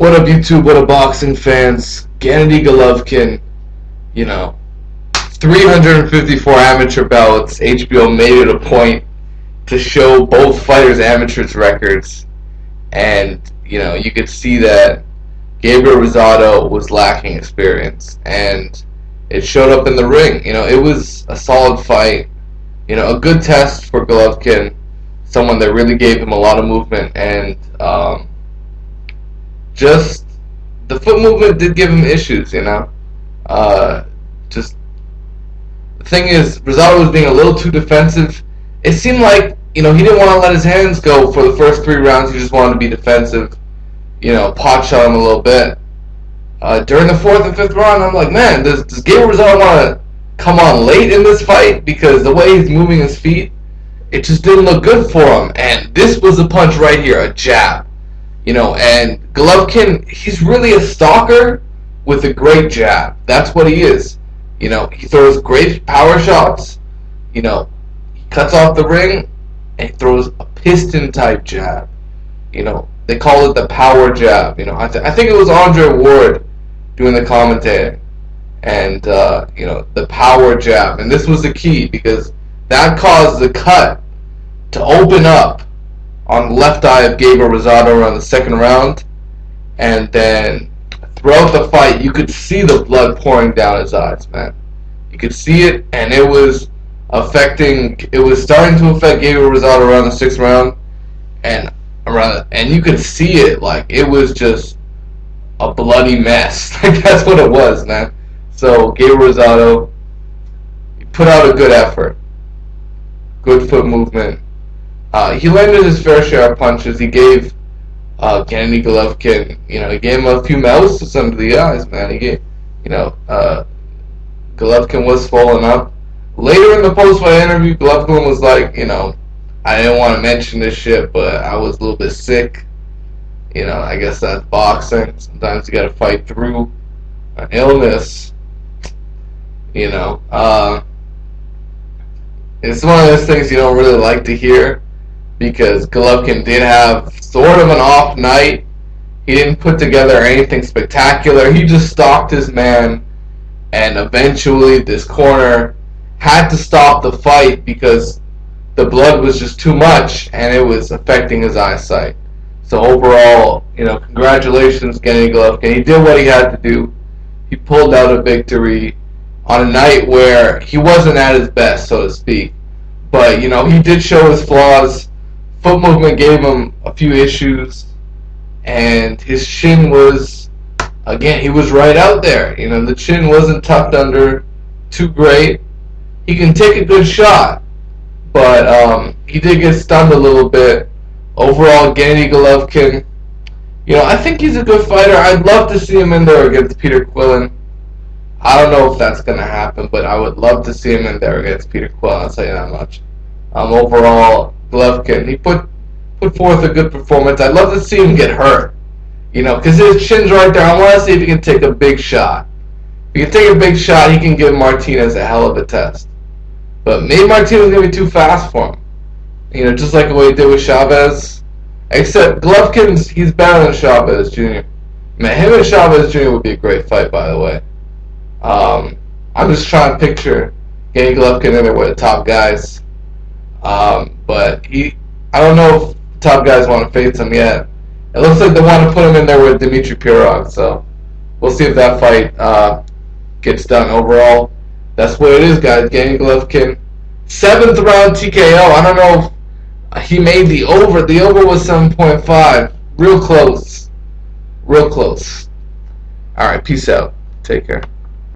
What up, YouTube? What up, boxing fans? Gennady Golovkin, you know, 354 amateur bouts. HBO made it a point to show both fighters' amateurs records, and you could see that Gabriel Rosado was lacking experience, and it showed up in the ring. It was a solid fight. A good test for Golovkin, someone that really gave him a lot of movement, and just the foot movement did give him issues. Just the thing is, Rosado was being a little too defensive. It seemed like he didn't want to let his hands go for the first 3 rounds. He just wanted to be defensive. Pot shot him a little bit. During the 4th and 5th round, I'm like, man, does Gabriel Rosado want to come on late in this fight? Because the way he's moving his feet, it just didn't look good for him. And this was a punch right here, a jab. And Golovkin, he's really a stalker with a great jab. That's what he is. He throws great power shots. He cuts off the ring, and he throws a piston-type jab. They call it the power jab. I think it was Andre Ward doing the commentating. And, the power jab. And this was the key, because that caused the cut to open up on the left eye of Gabriel Rosado around the 2nd round. And then throughout the fight, you could see the blood pouring down his eyes, man. You could see it, and it was starting to affect Gabriel Rosado around the 6th round. And you could see it, like it was just a bloody mess. Like that's what it was, man. So Gabriel Rosado, he put out a good effort, good foot movement. He landed his fair share of punches. He gave Gennady Golovkin, he gave him a few mouths under the eyes, man. He gave, Golovkin was swollen up. Later in the post-fight interview, Golovkin was like, I didn't want to mention this shit, but I was a little bit sick. I guess that's boxing. Sometimes you got to fight through an illness. It's one of those things you don't really like to hear, because Golovkin did have sort of an off night. He didn't put together anything spectacular. He just stalked his man, and eventually this corner had to stop the fight because the blood was just too much, and it was affecting his eyesight. So overall, congratulations, Gennady Golovkin. He did what he had to do. He pulled out a victory on a night where he wasn't at his best, so to speak. But, he did show his flaws. Foot movement gave him a few issues, and his chin was, again, he was right out there. The chin wasn't tucked under too great. He can take a good shot, but he did get stunned a little bit. Overall, Gennady Golovkin, I think he's a good fighter. I'd love to see him in there against Peter Quillin. I don't know if that's going to happen, but I would love to see him in there against Peter Quillin, I'll tell you that much. Overall, Golovkin, he put forth a good performance. I'd love to see him get hurt, because his chin's right there. I want to see if he can take a big shot. If he can take a big shot, he can give Martinez a hell of a test. But maybe Martinez is going to be too fast for him. Just like the way he did with Chavez. Except Golovkin's, he's better than Chavez Jr. Man, him and Chavez Jr. would be a great fight, by the way. I'm just trying to picture Gennady Golovkin in there with the top guys. But I don't know if the top guys want to face him yet. It looks like they want to put him in there with Dmitry Pirog, so we'll see if that fight gets done. Overall, that's what it is, guys. Gennady Golovkin, 7th round TKO. I don't know if he made the over. The over was 7.5. Real close. Real close. Alright, peace out. Take care.